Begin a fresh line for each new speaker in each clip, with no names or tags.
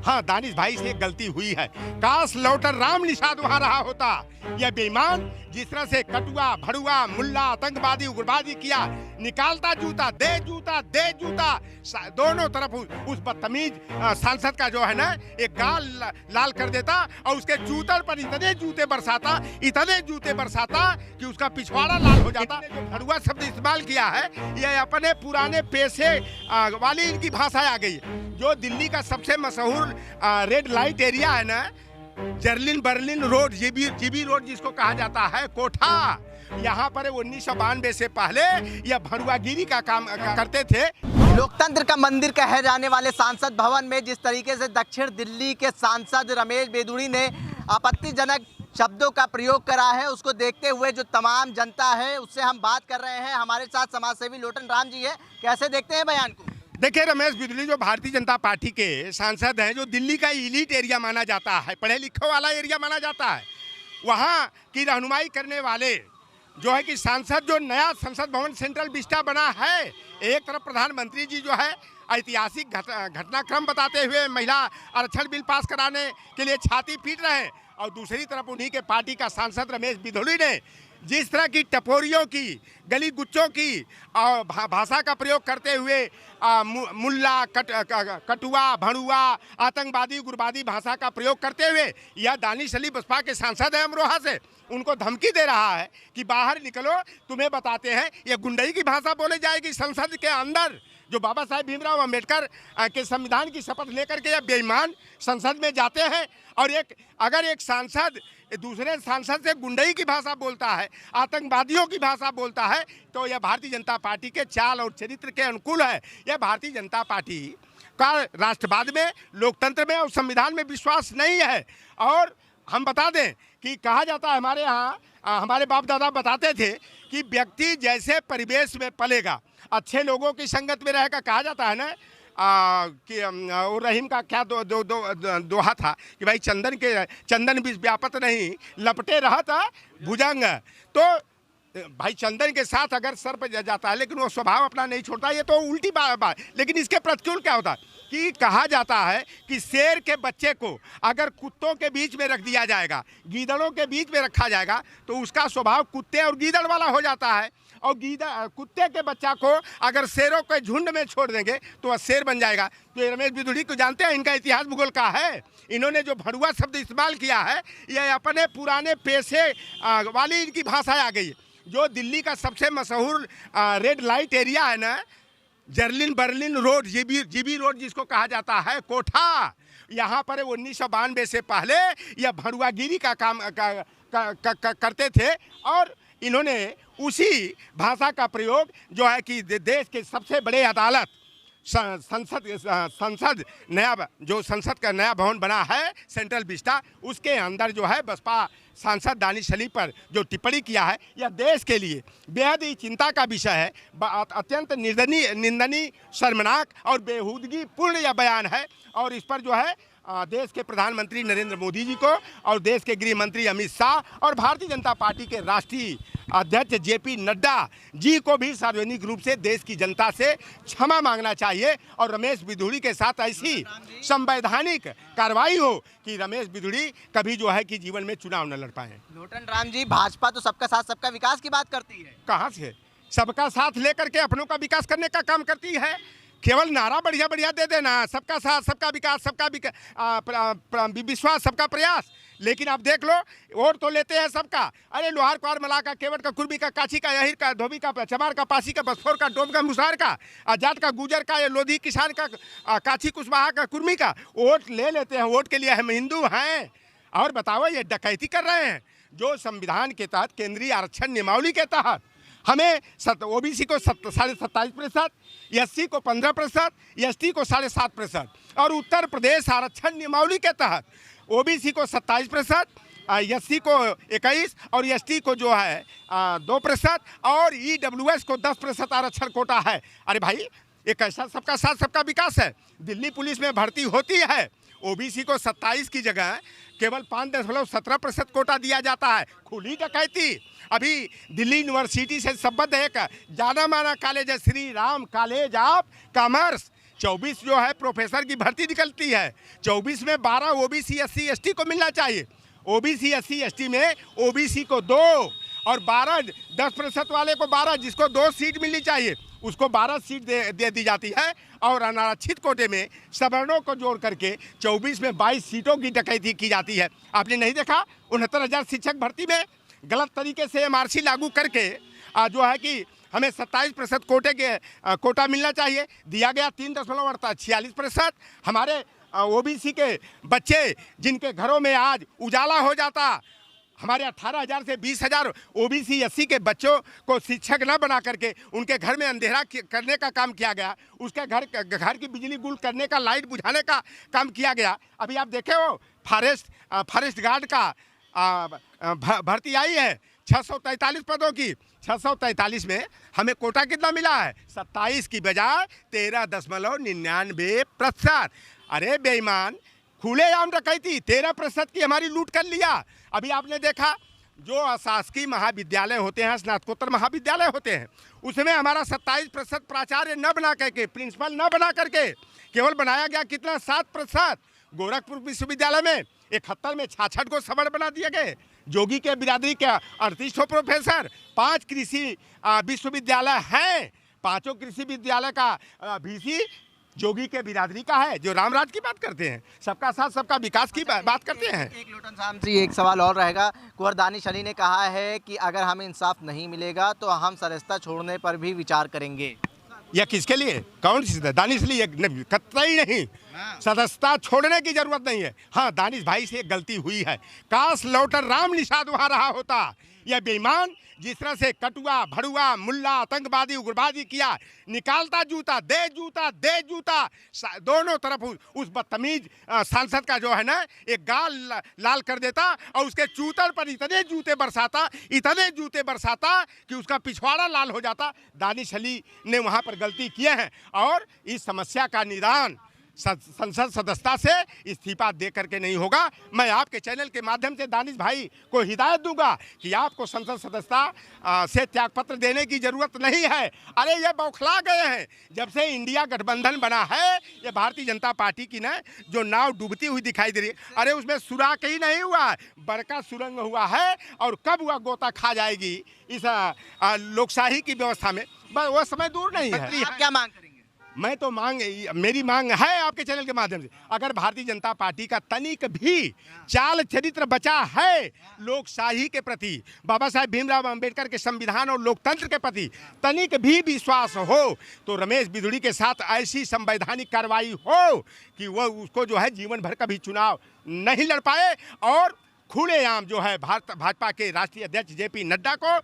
हाँ, दानिश भाई से गलती हुई है। काश लौटर राम निषाद वहां रहा होता। यह बेईमान जिस तरह से कटुआ भड़ुआ मुल्ला आतंकवादी उग्रवादी किया, निकालता जूता दे जूता दोनों तरफ उस बदतमीज सांसद का जो है ना एक गाल लाल कर देता और उसके जूतर पर इतने जूते बरसाता कि उसका पिछवाड़ा लाल हो जाता। जो भड़ुआ शब्द इस्तेमाल किया है यह अपने पुराने पेशे वाली इनकी भाषा आ गई है। जो दिल्ली का सबसे मशहूर रेड लाइट एरिया है ना, Jerlin Berlin road, GB road जिसको कहा जाता है, कोठा, यहाँ पर 1992 से पहले यह भड़ुआगिरी का काम करते थे।
लोकतंत्र का मंदिर कहे जाने वाले संसद भवन में जिस तरीके से दक्षिण दिल्ली के सांसद रमेश बिधूड़ी ने आपत्तिजनक शब्दों का प्रयोग करा है, उसको देखते हुए जो तमाम जनता है उससे हम बात कर रहे हैं। हमारे साथ समाजसेवी लोटन राम जी है। कैसे देखते हैं बयान को?
देखिए, रमेश बिधूड़ी जो भारतीय जनता पार्टी के सांसद हैं, जो दिल्ली का इलीट एरिया माना जाता है, पढ़े लिखे वाला एरिया माना जाता है, वहाँ की रहनुमाई करने वाले जो है कि सांसद, जो नया संसद भवन सेंट्रल विस्टा बना है, एक तरफ प्रधानमंत्री जी जो है ऐतिहासिक घटनाक्रम बताते हुए महिला आरक्षण बिल पास कराने के लिए छाती पीट रहे हैं, और दूसरी तरफ उन्हीं के पार्टी का सांसद रमेश बिधूड़ी ने जिस तरह की टपोरियों की, गली गुच्चों की और भाषा का प्रयोग करते हुए मुल्ला कटुआ भड़ुआ आतंकवादी उग्रवादी भाषा का प्रयोग करते हुए यह दानिश अली बसपा के सांसद है अमरोहा से, उनको धमकी दे रहा है कि बाहर निकलो, तुम्हें बताते हैं। यह गुंडई की भाषा बोली जाएगी संसद के अंदर। जो बाबा साहेब भीमराव अम्बेडकर के संविधान की शपथ लेकर के यह बेईमान संसद में जाते हैं, और अगर एक सांसद दूसरे सांसद से गुंडई की भाषा बोलता है, आतंकवादियों की भाषा बोलता है, तो यह भारतीय जनता पार्टी के चाल और चरित्र के अनुकूल है। यह भारतीय जनता पार्टी का राष्ट्रवाद में, लोकतंत्र में और संविधान में विश्वास नहीं है। और हम बता दें कि कहा जाता है, हमारे यहाँ हमारे बाप दादा बताते थे कि व्यक्ति जैसे परिवेश में पलेगा, अच्छे लोगों की संगत में रहेगा। कहा जाता है ना कि और रहीम का क्या दोहा था कि भाई चंदन भी व्यापत नहीं, लपटे रहता भुजंग। तो भाई चंदन के साथ अगर सर पर जाता है लेकिन वो स्वभाव अपना नहीं छोड़ता, ये तो उल्टी बात। लेकिन इसके प्रतिकूल क्या होता है कि कहा जाता है कि शेर के बच्चे को अगर कुत्तों के बीच में रख दिया जाएगा, गीदड़ों के बीच में रखा जाएगा, तो उसका स्वभाव कुत्ते और गीदड़ वाला हो जाता है। और कुत्ते के बच्चा को अगर शेरों के झुंड में छोड़ देंगे तो वह शेर बन जाएगा। तो ये रमेश बिधूड़ी को जानते हैं, इनका इतिहास भूगोल का है। इन्होंने जो भड़ुआ शब्द इस्तेमाल किया है यह अपने पुराने पेशे वाली इनकी भाषा आ गई है। जो दिल्ली का सबसे मशहूर रेड लाइट एरिया है ना, Jerlin Berlin road, GB road जिसको कहा जाता है, कोठा, यहाँ पर 1992 से पहले यह भड़ुआगिरी का काम करते थे। और इन्होंने उसी भाषा का प्रयोग जो है कि देश के सबसे बड़े अदालत संसद का नया भवन बना है सेंट्रल विस्टा, उसके अंदर जो है बसपा सांसद दानिश अली पर जो टिप्पणी किया है, यह देश के लिए बेहद ही चिंता का विषय है। अत्यंत निंदनीय, शर्मनाक और बेहूदगी पूर्ण यह बयान है। और इस पर जो है देश के प्रधानमंत्री नरेंद्र मोदी जी को और देश के गृह मंत्री अमित शाह और भारतीय जनता पार्टी के राष्ट्रीय अध्यक्ष जेपी नड्डा जी को भी सार्वजनिक रूप से देश की जनता से क्षमा मांगना चाहिए, और रमेश बिधूड़ी के साथ ऐसी संवैधानिक कार्रवाई हो कि रमेश बिधूड़ी कभी जो है कि जीवन में चुनाव न लड़ पाए।
लोटन राम जी, भाजपा तो सबका साथ सबका विकास की बात करती है।
कहाँ से? सबका साथ लेकर के अपनों का विकास करने का काम करती है। केवल नारा बढ़िया बढ़िया दे देना, सबका साथ सबका विकास, सबका विश्वास, सबका प्रयास, लेकिन आप देख लो वोट तो लेते हैं सबका। अरे लोहार क्वार मला का, केवट का, कुर्मी का, काछी का, यहिर का, धोबी का, चमार का, पासी का, बसफोर का, डोम का, मुसहर का, जाट का, गुजर का, लोधी किसान का, काछी कुशवाहा का, कुर्मी का वोट ले लेते हैं। वोट के लिए हम हिंदू हैं। और बताओ, ये डकैती कर रहे हैं। जो संविधान के तहत, केंद्रीय आरक्षण नियमावली के तहत हमें ओबीसी को 27.5%, एससी को 15%, एसटी को 7.5%, और उत्तर प्रदेश आरक्षण नियमावली के तहत ओबीसी को 27%, एससी को 21% और एसटी को जो है 2% और ईडब्ल्यूएस को 10% आरक्षण कोटा है। अरे भाई, एक ऐसा सबका साथ सबका विकास है। दिल्ली पुलिस में भर्ती होती है, ओबीसी को 27 की जगह केवल 5.17% कोटा दिया जाता है। खुली डकैती। अभी दिल्ली यूनिवर्सिटी से संबद्ध एक जाना माना कॉलेज है, Shri Ram college of commerce, 24 जो है प्रोफेसर की भर्ती निकलती है, 24 में 12 ओबीसी SC ST को मिलना चाहिए। ओबीसी SC ST में ओबीसी को 2 और 12 10% वाले को 12, जिसको 2 सीट मिलनी चाहिए उसको 12 सीट दे दी जाती है। और अनारक्षित कोटे में सवर्णों को जोड़ करके 24 में 22 सीटों की डकैती की जाती है। आपने नहीं देखा 69,000 शिक्षक भर्ती में गलत तरीके से MRC लागू करके जो है कि हमें 27% कोटा मिलना चाहिए, दिया गया 3.46%। हमारे ओबीसी के बच्चे जिनके घरों में आज उजाला हो जाता, हमारे 18,000 से 20,000 ओबीसी SC के बच्चों को शिक्षक न बना करके उनके घर में अंधेरा करने का काम किया गया, उसके घर की बिजली गुल करने का, लाइट बुझाने का काम किया गया। अभी आप देखे हो फॉरेस्ट गार्ड का भर्ती आई है 643 पदों की। 643 में हमें कोटा कितना मिला है? 27 की बजाय 13.99%। अरे बेईमान, खुलेआम डकैती, 13% की हमारी लूट कर लिया। अभी आपने देखा जो शासकीय महाविद्यालय होते हैं, स्नातकोत्तर महाविद्यालय होते हैं, उसमें हमारा 27% प्राचार्य न बना करके, प्रिंसिपल न बना करके केवल बनाया गया कितना 7%। गोरखपुर विश्वविद्यालय में 71 में 66 को सवर्ण बना दिए गए। जोगी के बिरादरी के 38 प्रोफेसर, 5 कृषि विश्वविद्यालय हैं, 5 कृषि विद्यालय का VC जोगी के बिरादरी का है, जो रामराज की बात करते हैं, सबका साथ सबका विकास की बात करते हैं।
एक लोटन साहब जी, एक सवाल और रहेगा। कुंवर दानिश अली ने कहा है कि अगर हमें इंसाफ नहीं मिलेगा तो हम सदस्यता छोड़ने पर भी विचार करेंगे।
यह किसके लिए? कौन सी दानिश लिए? कतई नहीं, सदस्यता छोड़ने की जरूरत नहीं है। हाँ, दानिश भाई से गलती हुई है, काश लौटर राम निषाद वहाँ रहा होता। यह बेईमान जिस तरह से कटुआ भड़ुआ मुल्ला आतंकवादी उग्रवादी किया, निकालता जूता दे जूता दोनों तरफ उस बदतमीज सांसद का जो है ना एक गाल लाल कर देता और उसके चूतर पर इतने जूते बरसाता कि उसका पिछवाड़ा लाल हो जाता। दानिश अली ने वहाँ पर गलती किए हैं और इस समस्या का निदान संसद सदस्यता से इस्तीफा दे करके नहीं होगा। मैं आपके चैनल के माध्यम से दानिश भाई को हिदायत दूंगा कि आपको संसद सदस्यता से त्यागपत्र देने की जरूरत नहीं है। अरे ये बौखला गए हैं, जब से इंडिया गठबंधन बना है, ये भारतीय जनता पार्टी की ना जो नाव डूबती हुई दिखाई दे रही है, अरे उसमें सुराख ही नहीं हुआ, बड़का सुरंग हुआ है। और कब वह गोता खा जाएगी इस लोकशाही की व्यवस्था में, बस वो समय दूर नहीं है।
आप क्या मांग करेंगे?
मैं तो मेरी मांग है आपके चैनल के माध्यम से, अगर भारतीय जनता पार्टी का तनिक भी चाल चरित्र बचा है लोकशाही के प्रति, बाबा साहेब भीमराव अंबेडकर के संविधान और लोकतंत्र के प्रति तनिक भी विश्वास हो, तो रमेश बिधूड़ी के साथ ऐसी संवैधानिक कार्रवाई हो कि वह उसको जो है जीवन भर कभी चुनाव नहीं लड़ पाए। और खुलेआम जो है भाजपा के राष्ट्रीय अध्यक्ष JP नड्डा को,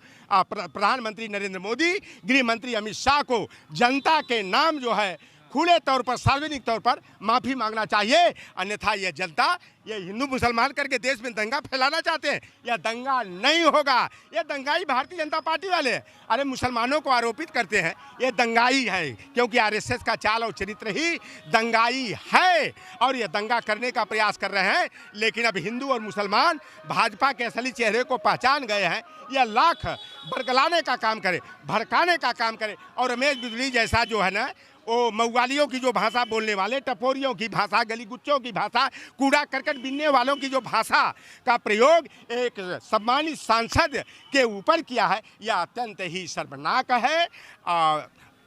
प्रधानमंत्री नरेंद्र मोदी, गृह मंत्री अमित शाह को जनता के नाम जो है खुले तौर पर सार्वजनिक तौर पर माफ़ी मांगना चाहिए। अन्यथा यह जनता ये हिंदू मुसलमान करके देश में दंगा फैलाना चाहते हैं, यह दंगा नहीं होगा। यह दंगाई भारतीय जनता पार्टी वाले, अरे मुसलमानों को आरोपित करते हैं, ये दंगाई है, क्योंकि RSS का चाल और चरित्र ही दंगाई है और ये दंगा करने का प्रयास कर रहे हैं। लेकिन अब हिंदू और मुसलमान भाजपा के असली चेहरे को पहचान गए हैं। यह लाख बरगलाने का काम करे, भड़काने का काम करे। और रमेश बिधूड़ी जैसा जो है ना, वो मऊवालियों की जो भाषा बोलने वाले, टपोरियों की भाषा, गली गुच्चों की भाषा, कूड़ा करकट बीनने वालों की जो भाषा का प्रयोग एक सम्मानित सांसद के ऊपर किया है, यह अत्यंत ही शर्मनाक है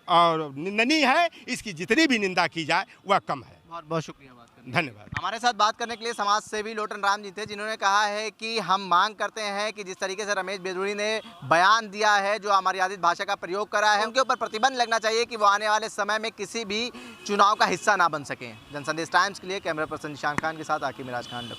और निंदनीय है। इसकी जितनी भी निंदा की जाए वह कम है।
बहुत बहुत शुक्रिया बात करने।
धन्यवाद।
हमारे साथ बात करने के लिए समाज सेवी लोटन राम जी थे, जिन्होंने कहा है कि हम मांग करते हैं कि जिस तरीके से रमेश बिधूड़ी ने बयान दिया है, जो अमर्यादित भाषा का प्रयोग करा है, उनके ऊपर प्रतिबंध लगना चाहिए कि वो आने वाले समय में किसी भी चुनाव का हिस्सा ना बन सकें। जनसंदेश टाइम्स के लिए कैमरा पर्सन निशान खान के साथ आकिब मिराज खान।